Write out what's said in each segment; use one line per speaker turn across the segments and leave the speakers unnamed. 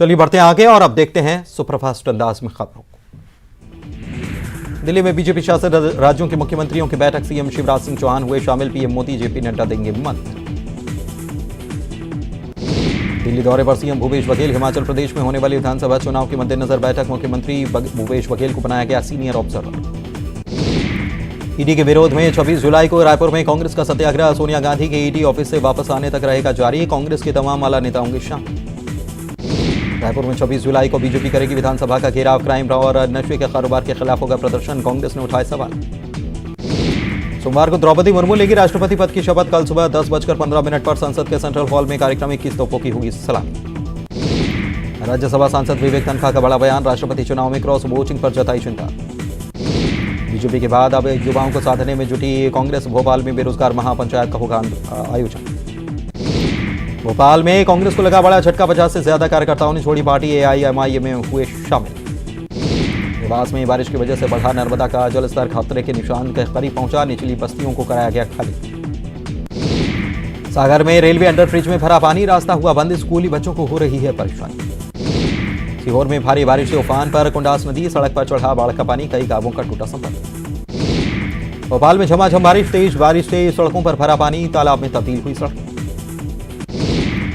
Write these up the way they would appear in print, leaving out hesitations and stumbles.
चलिए बढ़ते हैं आगे और अब देखते हैं सुपरफास्ट अंदाज में खबरों को। दिल्ली में बीजेपी शासित राज्यों के मुख्यमंत्रियों की बैठक, सीएम शिवराज सिंह चौहान हुए शामिल, पीएम मोदी, जेपी नड्डा देंगे मंत्र। दिल्ली दौरे पर सीएम भूपेश बघेल, हिमाचल प्रदेश में होने वाले विधानसभा चुनाव के मद्देनजर बैठक, मुख्यमंत्री भूपेश बघेल को बनाया गया सीनियर ऑब्जर्वर। ईडी के विरोध में 26 जुलाई को रायपुर में कांग्रेस का सत्याग्रह, सोनिया गांधी के ईडी ऑफिस से वापस आने तक रहेगा जारी, कांग्रेस के तमाम आला नेता होंगे शामिल। रायपुर में 26 जुलाई को बीजेपी करेगी विधानसभा का घेराव, क्राइम और नशे के कारोबार के खिलाफ होगा प्रदर्शन, कांग्रेस ने उठाए सवाल। सोमवार को द्रौपदी मुर्मू लेगी राष्ट्रपति पद की शपथ, कल सुबह 10:15 पर संसद के सेंट्रल हॉल में कार्यक्रम, 21 तोपों की होगी सलामी। राज्यसभा सांसद विवेक तनखा का बड़ा बयान, राष्ट्रपति चुनाव में क्रॉस वोटिंग पर जताई चिंता। बीजेपी के बाद अब युवाओं को साधने में जुटी कांग्रेस, भोपाल में बेरोजगार महापंचायत का होगा आयोजन। भोपाल में कांग्रेस को लगा बड़ा झटका, 50 से ज्यादा कार्यकर्ताओं ने छोड़ी पार्टी, एआईएमआईएम में हुए शामिल। देवास में बारिश की वजह से बढ़ा नर्मदा का जलस्तर, खतरे के निशान के करीब पहुंचा, निचली बस्तियों को कराया गया खाली। सागर में रेलवे अंडरब्रिज में भरा पानी, रास्ता हुआ बंद, स्कूली बच्चों को हो रही है परेशानी। सीहोर में भारी बारिश से उफान पर कुंडास नदी, सड़क पर चढ़ा बाढ़ का पानी, कई गांवों का टूटा संपर्क। भोपाल में झमाझम बारिश, तेज बारिश से सड़कों पर भरा पानी, तालाब में तब्दील हुई सड़क।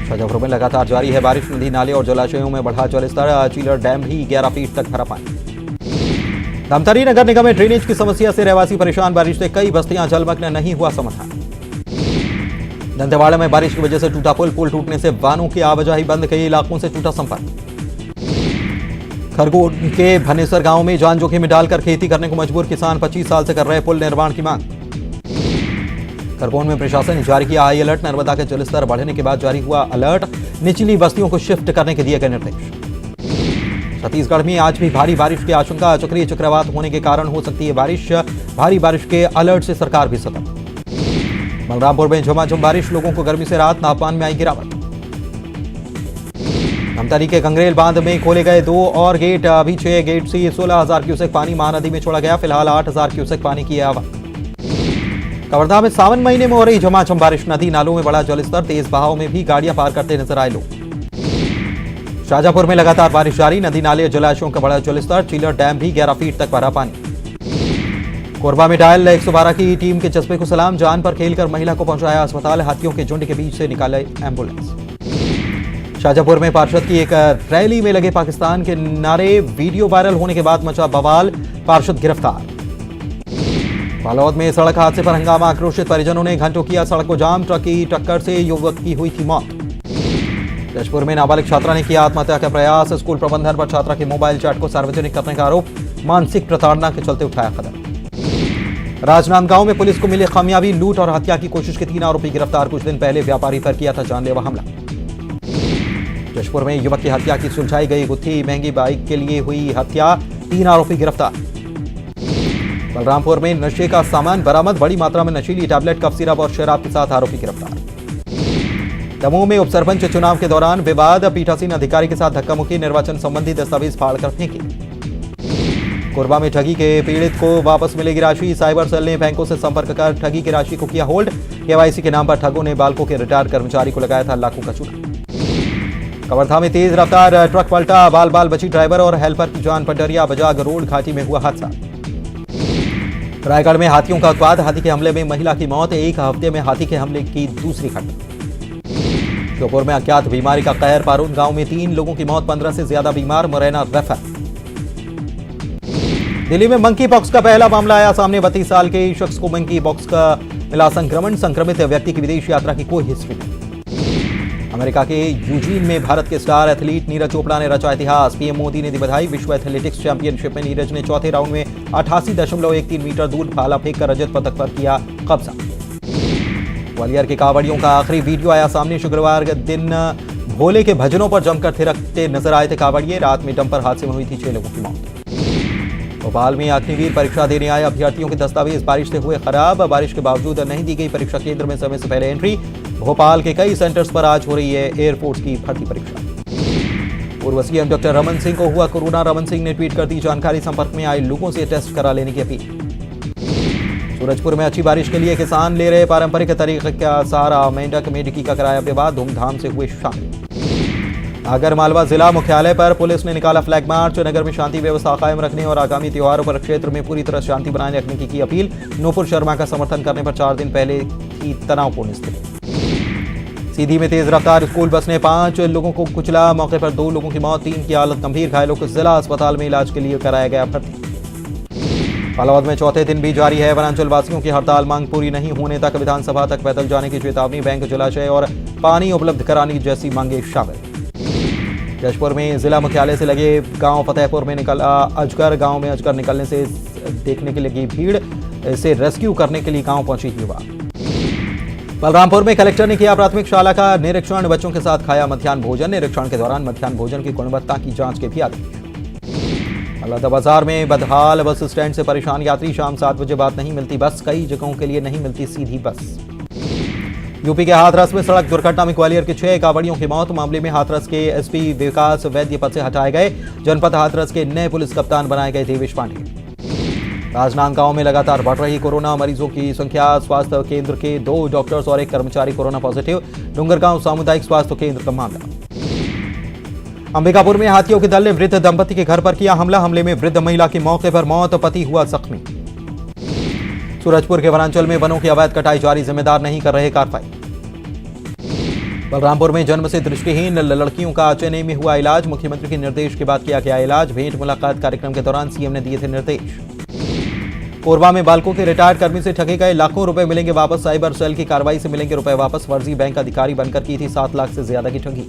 शाजापुर में लगातार जारी है बारिश, नदी नाले और जलाशयों में बढ़ा जलस्तर, चीलर डैम भी 11 फीट तक भरा पानी। धमतरी नगर निगम में ड्रेनेज की समस्या से रहवासी परेशान, बारिश से कई बस्तियां जलमग्न, नहीं हुआ समाधान। दंतेवाड़ा में बारिश की वजह से टूटा पुल टूटने से वाहनों की आवाजाही बंद, कई इलाकों से टूटा संपर्क। खरगोन के भनेसर गांव में जान जोखिम में डालकर खेती करने को मजबूर किसान, 25 साल से कर रहे पुल निर्माण की मांग। खरगोन में प्रशासन ने जारी किया हाई अलर्ट, नर्मदा के जलस्तर बढ़ने के बाद जारी हुआ अलर्ट, निचली बस्तियों को शिफ्ट करने के दिए गए निर्देश। छत्तीसगढ़ में आज भी भारी बारिश की आशंका, चक्रीय चक्रवात होने के कारण हो सकती है बारिश, भारी बारिश के अलर्ट से सरकार भी सतर्क। बलरामपुर में झमाझम बारिश, लोगों को गर्मी से राहत, तापमान में आई गिरावट। धमतरी के गंगरेल बांध में खोले गए 2 और गेट, अभी 6 गेट से 16,000 क्यूसेक पानी महानदी में छोड़ा गया, फिलहाल 8,000 क्यूसेक पानी की आवक। कवर्धा में सावन महीने में हो रही झमाझम बारिश, नदी नालों में बढ़ा जलस्तर, तेज बहाव में भी गाड़ियां पार करते नजर आए लोग। शाजापुर में लगातार बारिश जारी, नदी नाले जलाशयों का बढ़ा जलस्तर, चीलर डैम भी 11 फीट तक भरा पानी। कोरबा में डायल 112 की टीम के जज्बे को सलाम, जान पर खेलकर महिला को पहुंचाया अस्पताल, हाथियों के झुंड के बीच से निकाले एम्बुलेंस। शाजापुर में पार्षद की एक रैली में लगे पाकिस्तान के नारे, वीडियो वायरल होने के बाद मचा बवाल, पार्षद गिरफ्तार। बालोद में सड़क हादसे पर हंगामा, आक्रोशित परिजनों ने घंटों किया सड़क को जाम, ट्रक की टक्कर से युवक की हुई थी मौत। जशपुर में नाबालिग छात्रा ने किया आत्महत्या का प्रयास, स्कूल प्रबंधन पर छात्रा के मोबाइल चैट को सार्वजनिक करने का आरोप, मानसिक प्रताड़ना के चलते उठाया कदम। राजनांदगांव में पुलिस को मिली कामयाबी, लूट और हत्या की कोशिश के 3 आरोपी गिरफ्तार, कुछ दिन पहले व्यापारी पर किया था जानलेवा हमला। जशपुर में युवक की हत्या की सुलझाई गई गुत्थी, महंगी बाइक के लिए हुई हत्या, 3 आरोपी गिरफ्तार। बलरामपुर में नशे का सामान बरामद, बड़ी मात्रा में नशीली टैबलेट, कफ सिरप और शराब के साथ आरोपी गिरफ्तार। दमोह में उपसरपंच चुनाव के दौरान विवाद, पीठासीन अधिकारी के साथ धक्का-मुक्की, निर्वाचन संबंधी दस्तावेज फाड़कर फेंके। कोरबा में ठगी के पीड़ित को वापस मिलेगी राशि, साइबर सेल ने बैंकों से संपर्क कर ठगी की राशि को किया होल्ड, केवाईसी के नाम पर ठगों ने बालकों के रिटायर्ड कर्मचारी को लगाया था लाखों का चूना। कवर्धा में तेज रफ्तार ट्रक पलटा, बाल बची ड्राइवर और हेल्पर की जान, पटरिया बजाग रोड घाटी में हुआ हादसा। रायगढ़ में हाथियों का उत्पात, हाथी के हमले में महिला की मौत, एक हफ्ते में हाथी के हमले की दूसरी घटना। श्योपुर में अज्ञात बीमारी का कहर, पारून गांव में 3 लोगों की मौत, 15 से ज्यादा बीमार, मुरैना रेफर। दिल्ली में मंकी पॉक्स का पहला मामला आया सामने, 32 साल के शख्स को मंकी पॉक्स का मिला संक्रमण, संक्रमित व्यक्ति की विदेश यात्रा की कोई हिस्ट्री नहीं। अमेरिका के यूजीन में भारत के स्टार एथलीट नीरज चोपड़ा ने रचा इतिहास, पीएम मोदी ने दी बधाई, विश्व एथलेटिक्स चैंपियनशिप में नीरज ने चौथे राउंड में 88.13 मीटर दूर भाला फेंककर रजत पदक पर किया कब्जा। ग्वालियर के कांवड़ियों का आखिरी वीडियो आया सामने, शुक्रवार के दिन भोले के भजनों पर जमकर थिरकते नजर आए थे कांवड़िए, रात में डंपर हादसे में हुई थी 6 लोगों की मौत। भोपाल में अग्निवीर परीक्षा देने आए अभ्यर्थियों के दस्तावेज बारिश से हुए खराब, बारिश के बावजूद नहीं दी गई परीक्षा केंद्र में समय से पहले एंट्री। भोपाल के कई सेंटर्स पर आज हो रही है एयरफोर्स की भर्ती परीक्षा। पूर्व सीएम डॉक्टर रमन सिंह को हुआ कोरोना, रमन सिंह ने ट्वीट कर दी जानकारी, संपर्क में आए लोगों से टेस्ट करा लेने की अपील। सूरजपुर में अच्छी बारिश के लिए किसान ले रहे पारंपरिक तरीके का सहारा, मेंढक मेढकी का कराया विवाद, धूमधाम से हुए शामिल। आगरमालवा जिला मुख्यालय पर पुलिस ने निकाला फ्लैग मार्च। नगर में शांति व्यवस्था कायम रखने और आगामी त्योहारों पर क्षेत्र में पूरी तरह शांति बनाए रखने की अपील। नूपुर शर्मा का समर्थन करने पर 4 दिन पहले थी तनावपूर्ण स्थिति। सीधी में तेज रफ्तार स्कूल बस ने 5 लोगों को कुचला। मौके पर 2 लोगों की मौत, 3 की हालत गंभीर। घायलों को जिला अस्पताल में इलाज के लिए कराया गया भर्ती। फालावद में चौथे दिन भी जारी है वनांचल वासियों की हड़ताल। मांग पूरी नहीं होने तक विधानसभा तक पैदल जाने की चेतावनी। बैंक, जलाशय और पानी उपलब्ध कराने जैसी मांगे शामिल। जशपुर में जिला मुख्यालय से लगे गांव फतेहपुर में निकला अजगर। गांव में अजगर निकलने से देखने के लगी भीड़। इसे रेस्क्यू करने के लिए गांव पहुंची युवा। बलरामपुर में कलेक्टर ने किया प्राथमिक शाला का निरीक्षण। बच्चों के साथ खाया मध्याह्न भोजन। निरीक्षण के दौरान मध्याह्न भोजन की गुणवत्ता की जांच के भी आदेश। अलहदा बाजार में बदहाल बस स्टैंड से परेशान यात्री। शाम 7 बजे बाद नहीं मिलती बस। कई जगहों के लिए नहीं मिलती सीधी बस। यूपी के हाथरस में सड़क दुर्घटना में ग्वालियर के 6 कांवड़ियों की मौत। मामले में हाथरस के एसपी विकास वैद्य पद से हटाए गए। जनपद हाथरस के नए पुलिस कप्तान बनाए गए देवेश पांडे। राजनांदगांव में लगातार बढ़ रही कोरोना मरीजों की संख्या। स्वास्थ्य केंद्र के 2 डॉक्टर्स और 1 कर्मचारी कोरोना पॉजिटिव। डूंगरगांव सामुदायिक स्वास्थ्य केंद्र का मामला। अंबिकापुर में हाथियों के दल ने वृद्ध दंपति के घर पर किया हमला। हमले में वृद्ध महिला की मौके पर मौत, पति हुआ जख्मी। सूरजपुर के वनांचल में वनों की अवैध कटाई जारी। जिम्मेदार नहीं कर रहे कार्रवाई। बलरामपुर में जन्म से दृष्टिहीन लड़कियों का चेन्नई में हुआ इलाज। मुख्यमंत्री के निर्देश के बाद किया गया इलाज। भेंट मुलाकात कार्यक्रम के दौरान सीएम ने दिए थे निर्देश। कोरबा में बालकों के रिटायर्ड कर्मी से ठगे गए लाखों रुपए मिलेंगे वापस। साइबर सेल की कार्रवाई से मिलेंगे रुपए वापस। फर्जी बैंक अधिकारी बनकर की थी 7 लाख से ज्यादा की ठगी।